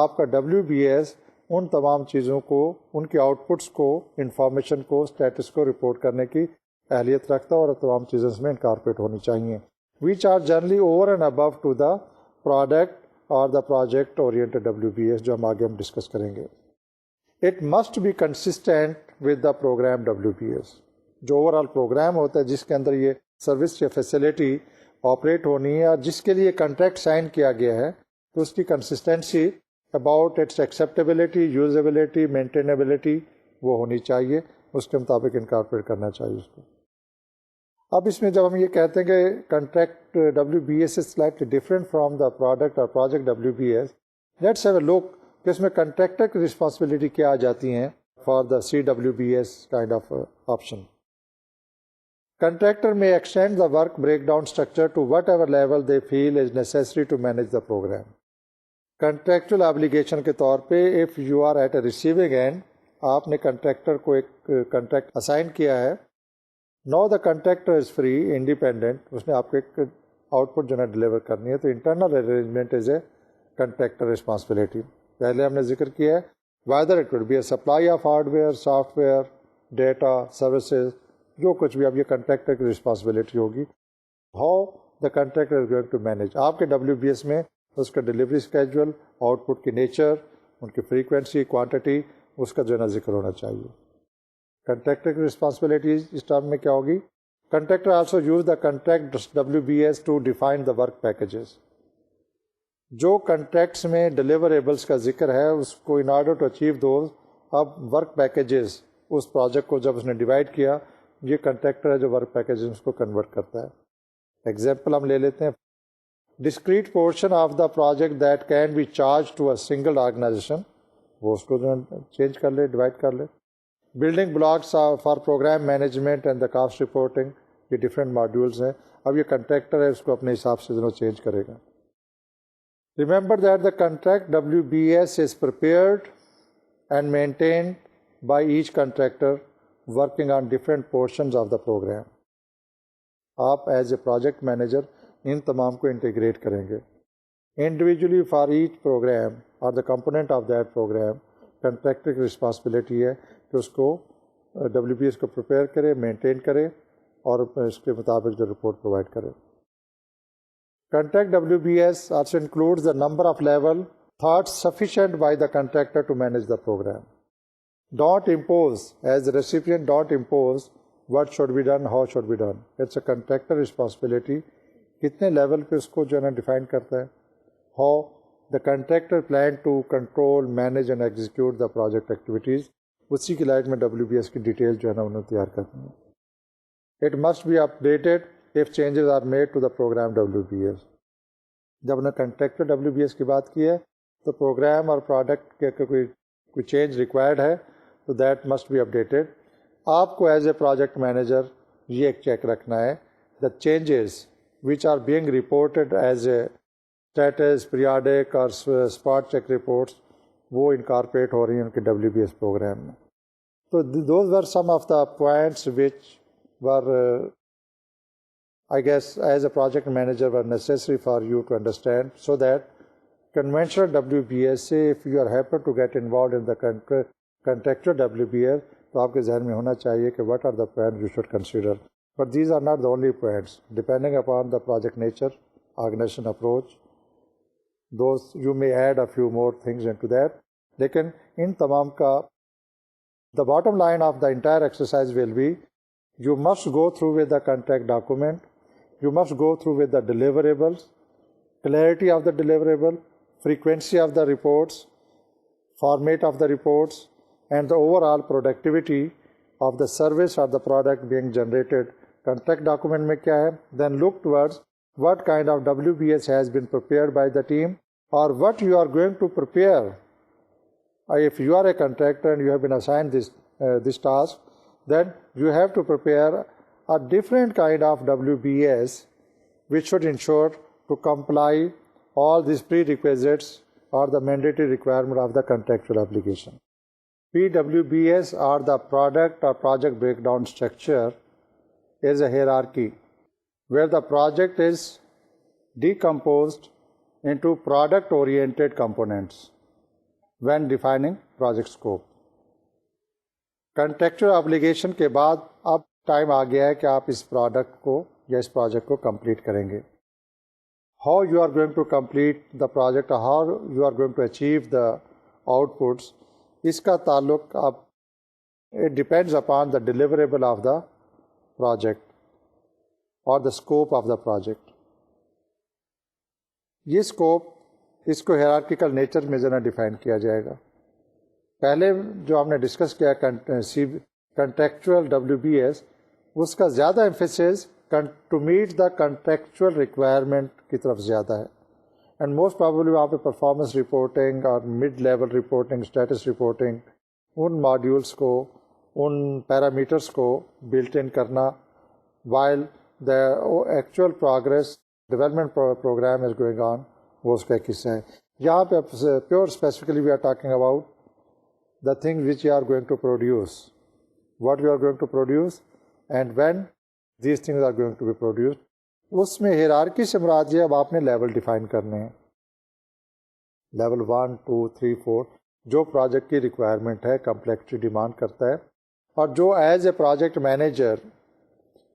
آپ کا WBS ان تمام چیزوں کو, ان کے آؤٹ پٹس کو, انفارمیشن کو, اسٹیٹس کو رپورٹ کرنے کی اہلیت رکھتا ہے اور تمام چیزیں اس میں انکارپوریٹ ہونی چاہیے. Which are generally over and above to the product اور دا پروجیکٹ اورینٹڈ WBS جو ہم آگے ڈسکس کریں گے. It must be consistent with the programme WBS. جو اوور آل پروگرام ہوتا ہے جس کے اندر یہ سروس یا فیسلٹی آپریٹ ہونی ہے اور جس کے لیے کنٹریکٹ سائن کیا گیا ہے, تو اس کی consistency about its acceptability, usability, maintainability وہ ہونی چاہیے, اس کے مطابق انکارپوریٹ کرنا چاہیے اس کو. اب اس میں جب ہم یہ کہتے ہیں کہ contract WBS is slightly different from the product اور project WBS, let's have a look کہ اس میں کنٹریکٹر کی رسپانسبلٹی کیا آ جاتی ہیں for the CWBS kind of option. Contractor میں extend the work break down structure to whatever level they feel is necessary to manage the programme. Contractual obligation کے طور پہ if you are at a receiving end, آپ نے contractor کو ایک contract assign کیا ہے. Now the contractor is free independent, اس نے آپ کو ایک آؤٹ پٹ جو ہے ڈلیور کرنی ہے, تو internal arrangement is a contractor responsibility. پہلے ہم نے ذکر کیا ہے whether it would be a supply of hardware, software, data, services, جو کچھ بھی اب یہ کنٹریکٹر کی رسپانسبلٹی ہوگی. How the contractor is going to manage, آپ کے WBS میں اس کا ڈلیوری اسکیجول, آؤٹ پٹ کی نیچر, ان کی فریکوینسی, کوانٹٹی, اس کا جو ہے نا ذکر ہونا چاہیے. کنٹریکٹر کی رسپانسبلٹیز اس ٹرم میں کیا ہوگی؟ Contractor also use the contract WBS to define the work packages. جو کنٹریکٹس میں ڈلیوریبلس کا ذکر ہے اس کو in order to achieve those, اب ورک پیکیجز اس پروجیکٹ کو جب اس نے ڈیوائڈ کیا, یہ کنٹریکٹر ہے جو ورک پیکیجز اس کو کنورٹ کرتا ہے. ایگزامپل ہم لے لیتے ہیں, discrete portion of the project that can be charge to a single organization, وہ اس کو چینج کر لے, ڈیوائڈ کر لے. Building blocks for program management and the cost reporting, یہ ڈفرینٹ ماڈیولس ہیں. اب یہ کنٹریکٹر ہے, اس کو اپنے حساب سے جو چینج کرے گا. Remember that the contract WBS is prepared and maintained by each contractor working on different portions of the programme. آپ ایز اے پروجیکٹ مینیجر ان تمام کو انٹیگریٹ کریں گے. انڈیویجولی فار ایچ پروگرام اور the component of that program, contractor کی responsibility ہے کہ اس کو WBS کو پریپیئر کرے, مینٹین کرے اور اس کے مطابق جو رپورٹ پرووائڈ کرے. Contract WBS also includes the number of level thought sufficient by the contractor to manage the program. Don't impose, as the recipient, don't impose what should be done, how should be done. It's a contractor responsibility. کتنے level پہ اس کو جو ہے نا define کرتا ہے. How the contractor plan to control, manage and execute the project activities. اسی کی لائٹ میں WBS کی ڈیٹیل جو ہے نا انہوں نے تیار کرنی ہے. It must be updated if changes are made to the program WBS. جب نے کنٹریکچوئل WBS کی بات کی ہے تو پروگرام اور پروڈکٹ کے کوئی چینج ریکوائرڈ ہے تو دیٹ مسٹ بی اپڈیٹڈ. آپ کو ایز اے پروجیکٹ مینیجر یہ ایک چیک رکھنا ہے the changes which are being reported as a status periodic اور اسپاٹ چیک رپورٹس وہ انکارپوریٹ ہو رہی ہیں ان کے WBS پروگرام میں. تو those were some of the points which were I guess as a project manager were necessary for you to understand, so that conventional WBS say if you are happen to get involved in the contractual WBS تو آپ کے ذہن میں ہونا چاہیے کہ what are the points you should consider. But these are not the only points. Depending upon the project nature, organization approach, those you may add a few more things into that. لیکن ان تمام کا the bottom line of the entire exercise will be you must go through with the contract document. You must go through with the deliverables, clarity of the deliverable, frequency of the reports, format of the reports, and the overall productivity of the service or the product being generated. Contract document mein kya hai? Then look towards what kind of WBS has been prepared by the team or what you are going to prepare. If you are a contractor and you have been assigned this task, then you have to prepare a different kind of WBS which should ensure to comply all these prerequisites or the mandatory requirement of the contractual obligation. PWBS or the product or project breakdown structure is a hierarchy where the project is decomposed into product-oriented components when defining project scope. Contractual obligation کے بعد اب time آ گیا ہے کہ آپ اس product کو یا اس project کو کمپلیٹ کریں گے. How you are going to complete the project, how you are going to achieve the outputs, اس کا تعلق اب it depends upon the deliverable of the project اور the scope of the project. یہ scope اس کو hierarchical nature میں ذرا ڈیفائن کیا جائے گا. پہلے جو ہم نے ڈسکس کیا کنٹریکچوئل WBS, اس کا زیادہ emphasis to meet the contractual requirement کی طرف زیادہ ہے, اینڈ موسٹ پرابیبلی وہاں پہ پرفارمنس رپورٹنگ اور mid level reporting, status reporting, ان ماڈیولس کو, ان پیرامیٹرس کو بلٹ ان کرنا while the actual progress development programme is going on, وہ اس کا ایک حصہ ہے. یہاں پہ pure specifically we are talking about the things which you are going to produce, what you are going to produce and when these things are going to be produced. اس میں hierarchy سے مراد یہ اب آپ نے لیول ڈیفائن کرنے ہیں, level 1 2 3 4 جو project کی ریکوائرمنٹ ہے, کمپلیکسٹی ڈیمانڈ کرتا ہے, اور جو as a project manager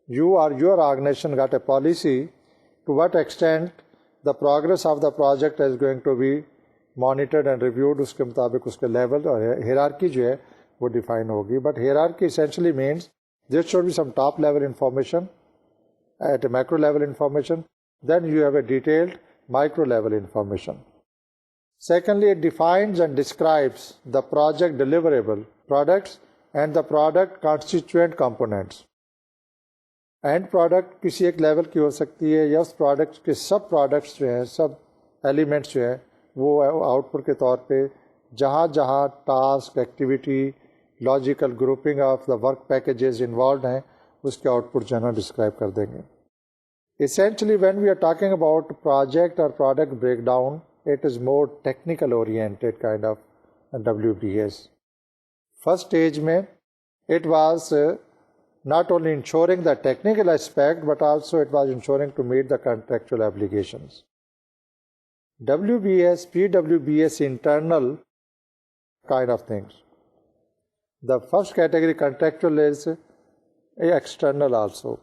you اور your organisation got a policy to what extent the progress of the project is going to be monitored and reviewed, اس کے مطابق اس کے لیول اور ہیرارکی جو ہے وہ ڈیفائن ہوگی. But hierarchy essentially means there should be some top level information at a micro level information, then you have a detailed micro level information. Secondly, it defines and describes the project deliverable products and the product constituent components. And product کسی ایک level کی ہو سکتی ہے یا اس product کے سب products جو ہیں, سب elements جو ہیں وہ آؤٹ پٹ کے طور پہ جہاں جہاں task, activity, logical grouping of the work packages involved ہیں اس کے آؤٹ پٹ جو ہے نا ڈسکرائب کر دیں گے. Essentially, when we are talking about project or product breakdown, it is more technical oriented kind of WBS. First stage mein, it was not only ensuring the technical aspect, but also it was ensuring to meet the contractual obligations. WBS, PWBS internal kind of things. The first category contractual is external also.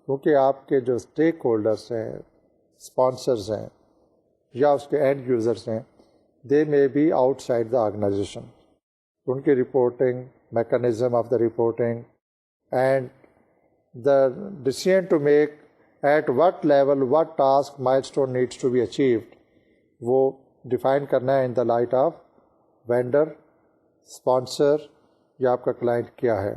کیونکہ آپ کے جو stack holders ہیں, sponsors ہیں یا اس کے end users ہیں, they may be outside the organisation. ان کی reporting, mechanism of the reporting and the decision to make at what level what task milestone needs to be achieved, وہ define کرنا ہے in the light of vendor, sponsor یا آپ کا client کیا ہے.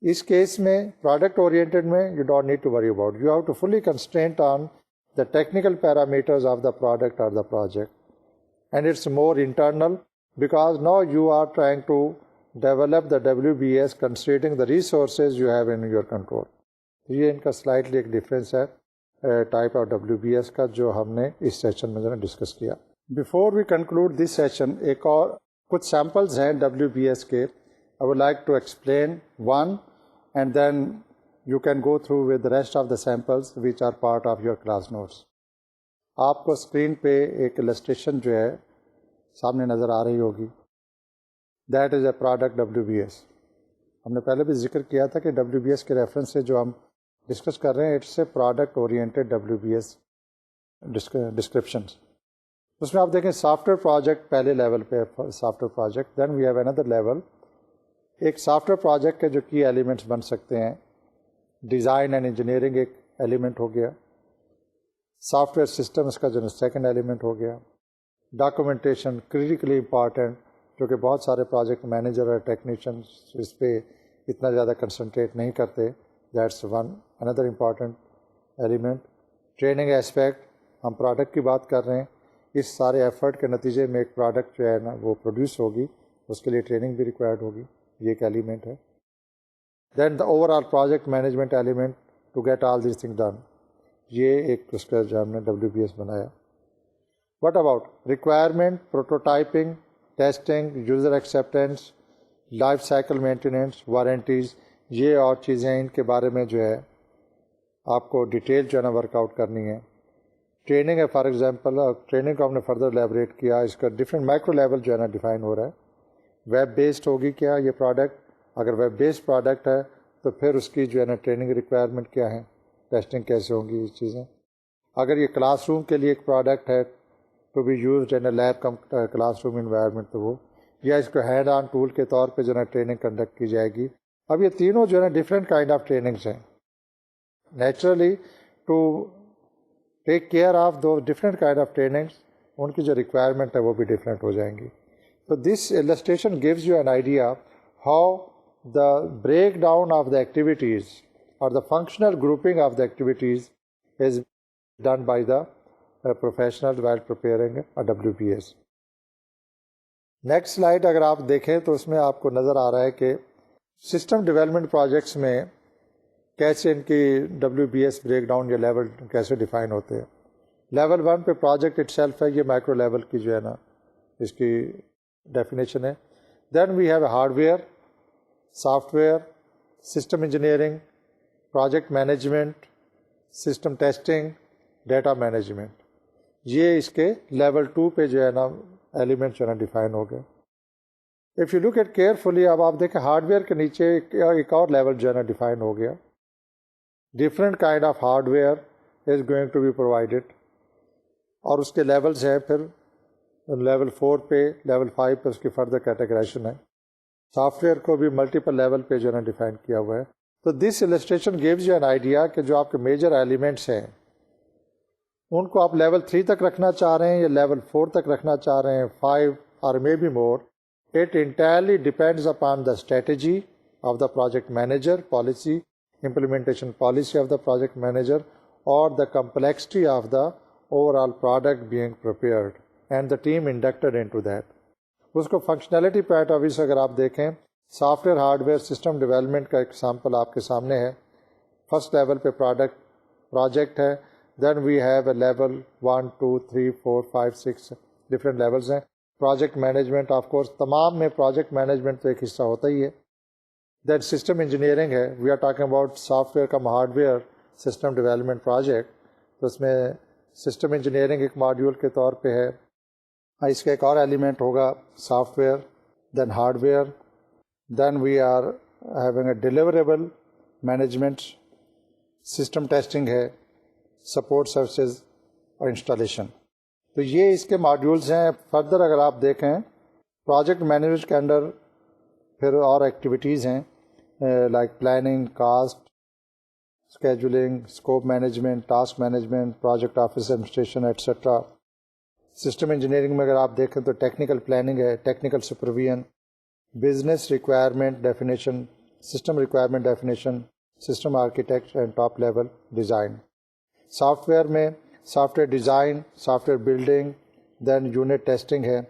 اس کیس میں پروڈکٹ اورینٹیڈ میں you don't need to worry about, you have to fully constraint on the technical parameters of the product or the project. And it's more internal because now you are trying to develop the WBS considering the resources you have in your control. یہ ان کا slightly ایک difference ہے type of WBS کا جو ہم نے اس session میں جو ہے ڈسکس کیا. Before we conclude this session ایک اور کچھ سیمپلز ہیں WBS کے. I would like to explain one and then you can go through with the rest of the samples which are part of your class notes. آپ کو screen پہ ایک illustration جو ہے سامنے نظر آ رہی ہوگی. That is a product WBS. ہم نے پہلے بھی ذکر کیا تھا کہ WBS کے ریفرنس سے جو ہم ڈسکس کر رہے ہیں it's a product oriented WBS descriptions. اس میں آپ دیکھیں سافٹ ویئر پروجیکٹ پہلے لیول پہ software project. Then we have اندر لیول. ایک سافٹ ویئر پروجیکٹ کے جو کی ایلیمنٹس بن سکتے ہیں, ڈیزائن اینڈ انجینئرنگ ایک ایلیمنٹ ہو گیا, سافٹ ویئر سسٹمس کا جو سیکنڈ ایلیمنٹ ہو گیا, ڈاکومنٹیشن کریٹیکلی امپارٹینٹ جو کہ بہت سارے پروجیکٹ مینیجر اور ٹیکنیشینس اس پہ اتنا زیادہ کنسنٹریٹ نہیں کرتے. That's one another important element. Training aspect, ہم پروڈکٹ کی بات کر رہے ہیں, اس سارے ایفرٹ کے نتیجے میں ایک پروڈکٹ جو ہے نا وہ پروڈیوس ہوگی, اس کے لیے ٹریننگ بھی ریکوائرڈ ہوگی, یہ ایک ایلیمنٹ ہے. Then the overall project management element to get all these thing done, یہ ایک اس کا جو ہم نے WBS بنایا. What about requirement, prototyping, testing, user acceptance, life cycle maintenance, warranties, یہ اور چیزیں ان کے بارے میں جو ہے آپ کو ڈیٹیل جو ہے نا ورک آؤٹ کرنی ہے. ٹریننگ ہے فار ایگزامپل, ٹریننگ کو ہم نے فردر ایلیبریٹ کیا, اس کا ڈفرینٹ مائکرو لیول جو ہے نا ڈیفائن ہو رہا ہے. ویب بیسڈ ہوگی کیا یہ پروڈکٹ, اگر ویب بیسڈ پروڈکٹ ہے تو پھر اس کی جو ہے نا ٹریننگ ریکوائرمنٹ کیا ہے, ٹیسٹنگ کیسے ہوں گی, یہ چیزیں. اگر یہ کلاس روم کے لیے ایک پروڈکٹ ہے to be used in a lab classroom environment, تو وہ یا اس کو ہینڈ آن ٹول کے طور پہ جو ہے نا ٹریننگ کنڈکٹ کی جائے گی. اب یہ تینوں جو ہے نا ڈفرینٹ کائنڈ آف ٹریننگس ہیں. Naturally to take care of دو ڈفرینٹ کائنڈ آف ٹریننگس, ان کی جو ریکوائرمنٹ ہے وہ بھی ڈفرینٹ ہو جائیں گی. So this illustration gives you an idea how the breakdown of the activities or the functional grouping of the activities is done by the professional while preparing a WBS. Next slide اگر آپ دیکھیں تو اس میں آپ کو نظر آ رہا ہے کہ سسٹم ڈیولپمنٹ پروجیکٹس میں کیسے ان کی WBS بریک ڈاؤن یا لیول کیسے ڈیفائن ہوتے ہیں. لیول 1 پہ پروجیکٹ اٹ سیلف ہے, یہ مائکرو لیول کی جو ہے نا اس کی ڈیفینیشن ہے. Then we have a hardware, software, system engineering, project management, system testing, data management. یہ اس کے لیول 2 پہ جو ہے نا ایلیمنٹ جو ہے نا ڈیفائن ہو گئے. If you look at carefully, اب آپ دیکھیں ہارڈ ویئر کے نیچے ایک اور لیول جو ہے نا ڈیفائن ہو گیا. Different kind of hardware is going to be provided, اور اس کے لیولز ہیں پھر لیول 4 پہ, لیول 5 پہ اس کی فردر کیٹیگرائزیشن ہے. سافٹ ویئر کو بھی ملٹیپل لیول پہ جو ہے نا ڈیفائن کیا ہوا ہے. تو this illustration gives you an idea کہ جو آپ کے میجر ایلیمنٹس ہیں ان کو آپ لیول 3 تک رکھنا چاہ رہے ہیں یا لیول 4 تک رکھنا چاہ رہے ہیں, 5 اور may be more. It entirely depends upon the strategy of the project manager, policy implementation policy of the project manager, or the complexity of the overall product being prepared and the team inducted into that. اس کو functionality point of view سے اگر آپ دیکھیں, software hardware system development کا example آپ کے سامنے ہے. فرسٹ لیول پہ پروجیکٹ ہے, then we have a level 1 2 3 4 5 6 different levels ہیں. پروجیکٹ مینجمنٹ آف کورس تمام میں پروجیکٹ مینجمنٹ تو ایک حصہ ہوتا ہی ہے. دین سسٹم انجینئرنگ ہے, we are talking about software cum hardware system development project, تو اس میں سسٹم انجینئرنگ ایک ماڈیول کے طور پہ ہے. اس کا ایک اور ایلیمنٹ ہوگا software, then hardware, then we are having a deliverable management, system testing ہے, سپورٹ سروسز اور انسٹالیشن. تو یہ اس کے ماڈیولز ہیں. فردر اگر آپ دیکھیں پروجیکٹ مینجمنٹ کے انڈر پھر اور ایکٹیویٹیز ہیں like planning, cost, scheduling, scope management, task management, project office administration etcetera. System engineering میں اگر آپ دیکھیں تو ٹیکنیکل پلاننگ ہے, technical supervision, business requirement definition, system requirement definition, system architect and top level design. Software میں software design, software building, then unit testing ہے.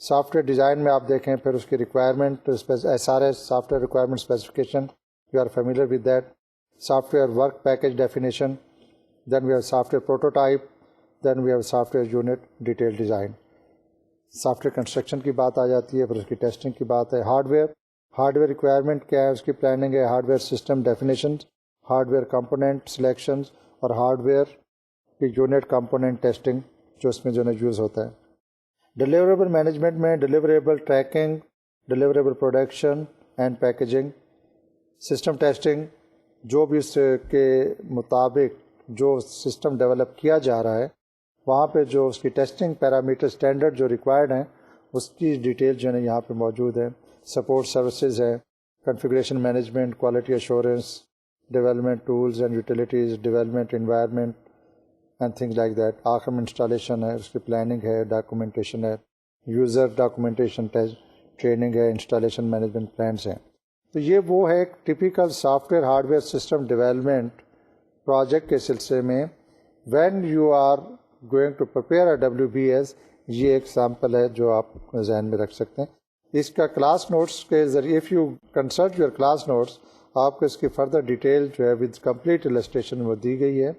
Software design میں آپ دیکھیں پھر اس کی requirement SRS software requirement specification, you are familiar with that. Software work package definition, then we have software prototype, then we have software unit detail design. Software construction کی بات آ جاتی ہے، پھر اس کی testing کی بات ہے. ہارڈ ویئر ریکوائرمنٹ کیا ہے، اس کی پلاننگ ہے. Hardware system definition, hardware component selections, اور ہارڈ ویئر کی یونٹ کمپوننٹ ٹیسٹنگ جو اس میں جو ہے یوز ہوتا ہے. ڈیلیوریبل مینجمنٹ میں deliverable tracking, deliverable production and packaging. System testing, جو بھی اس کے مطابق جو سسٹم ڈیولپ کیا جا رہا ہے وہاں پہ جو اس کی ٹیسٹنگ پیرامیٹر اسٹینڈرڈ جو ریکوائرڈ ہیں اس کی ڈیٹیل جو ہے یہاں پہ موجود ہے. سپورٹ سروسز ہے، configuration management, quality assurance, development tools and utilities, development environment and things like that. آخر میں انسٹالیشن ہے، اس کی پلاننگ ہے، ڈاکومنٹیشن ہے، یوزر ڈاکومنٹیشن ٹریننگ ہے، انسٹالیشن مینجمنٹ پلانس ہیں. تو یہ وہ ہے ایک typical software hardware system development project کے سلسلے میں. When you are going to prepare a WBS، یہ ایک سیمپل ہے جو آپ ذہن میں رکھ سکتے ہیں. اس کا کلاس نوٹس کے ذریعے if you consult your class notes آپ کو اس کی فردر ڈیٹیل جو ہے ود کمپلیٹ السٹریشن وہ دی گئی ہے.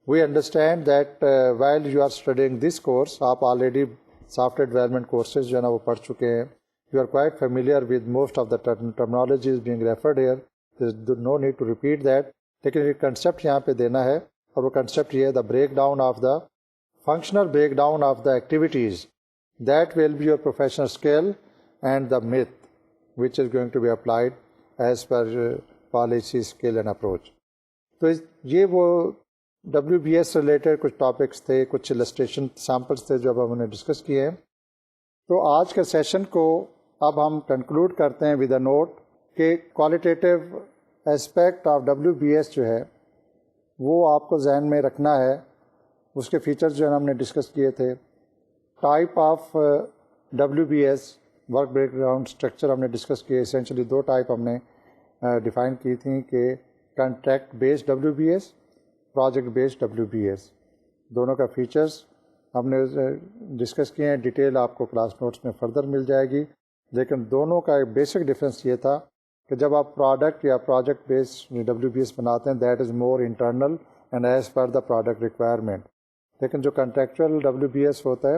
We understand that while you are studying this course, آپ already software development courses جو ہے نا وہ پڑھ چکے ہیں. You are quite familiar with most of the terminologies being referred here, no need to repeat that. لیکن ایک کنسیپٹ یہاں پہ دینا ہے، اور وہ کنسیپٹ یہ ہے the break down of the functional breakdown of the activities that will be your professional skill and the myth which is going to be applied as per policy, skill and approach. تو یہ وہ WBS related کچھ topics تھے، کچھ illustration samples تھے جو اب ہم نے ڈسکس کیے ہیں. تو آج کے سیشن کو اب ہم کنکلوڈ کرتے ہیں ود اے نوٹ کہ کوالٹیٹیو اسپیکٹ آف WBS جو ہے وہ آپ کو ذہن میں رکھنا ہے. اس کے فیچرز جو ہے ہم نے ڈسکس کیے تھے. Type of WBS work break down structure ہم نے ڈسکس کیے. اسینشلی دو ٹائپ ہم نے ڈیفائن کی تھیں کہ contract based WBS، project based WBS. دونوں کا فیچرز ہم نے ڈسکس کیے ہیں. ڈیٹیل آپ کو کلاس نوٹس میں فردر مل جائے گی. لیکن دونوں کا ایک بیسک ڈفرینس یہ تھا کہ جب آپ پروڈکٹ یا پروجیکٹ بیسڈ WBS بناتے ہیں that is more internal and as per the product requirement. لیکن جو کنٹریکچوئل WBS ہوتا ہے،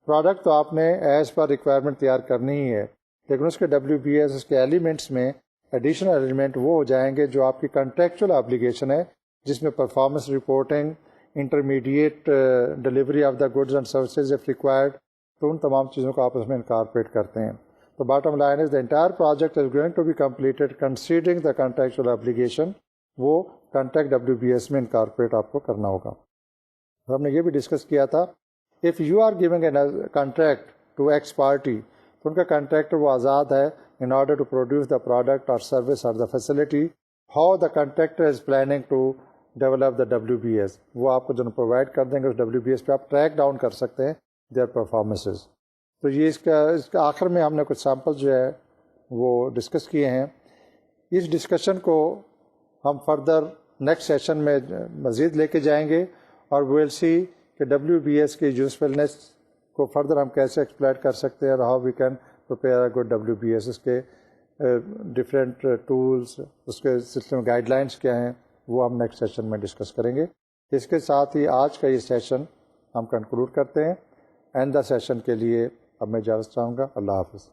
پروڈکٹ تو آپ نے ایز پر ریکوائرمنٹ تیار کرنی ہی ہے، لیکن اس کے WBS اس کے ایلیمنٹس میں ایڈیشنل ایلیمنٹ وہ ہو جائیں گے جو آپ کی کنٹریکچوئل آبلیگیشن ہے، جس میں performance reporting, intermediate delivery of the goods and services if required. تو ان تمام چیزوں کو آپ اس میں انکارپوریٹ کرتے ہیں. تو bottom line is the entire project is going to be completed considering the contractual obligation. وہ کنٹریکٹ WBS میں انکارپوریٹ آپ کو کرنا ہوگا. ہم نے یہ بھی ڈسکس کیا تھا if you are giving a contract to X party, تو ان کا کنٹریکٹر وہ آزاد ہے in order to produce the product اور سروس اور the facility how the contractor is planning to develop the WBS. وہ آپ کو جو پرووائڈ کر دیں گے اس WBS پہ آپ ٹریک ڈاؤن کر سکتے ہیں دیئر پرفارمنسز. تو یہ اس کا آخر میں ہم نے کچھ سیمپل جو ہے وہ ڈسکس کیے ہیں. اس ڈسکشن کو ہم فردر نیکسٹ سیشن میں مزید لے کے جائیں گے اور ویل سی کہ WBS کی یوزفلنس کو فردر ہم کیسے ایکسپلائٹ کر سکتے ہیں اور how we can prepare a good WBS. اس کے ڈفرینٹ ٹولس، اس کے سلسلے میں گائیڈ لائنس کیا ہیں، وہ ہم نیکسٹ سیشن میں ڈسکس کریں گے. اس کے ساتھ ہی آج کا یہ سیشن ہم کنکلوڈ کرتے ہیں. اینڈ دا سیشن کے لیے اب میں اجازت چاہوں گا. اللہ حافظ.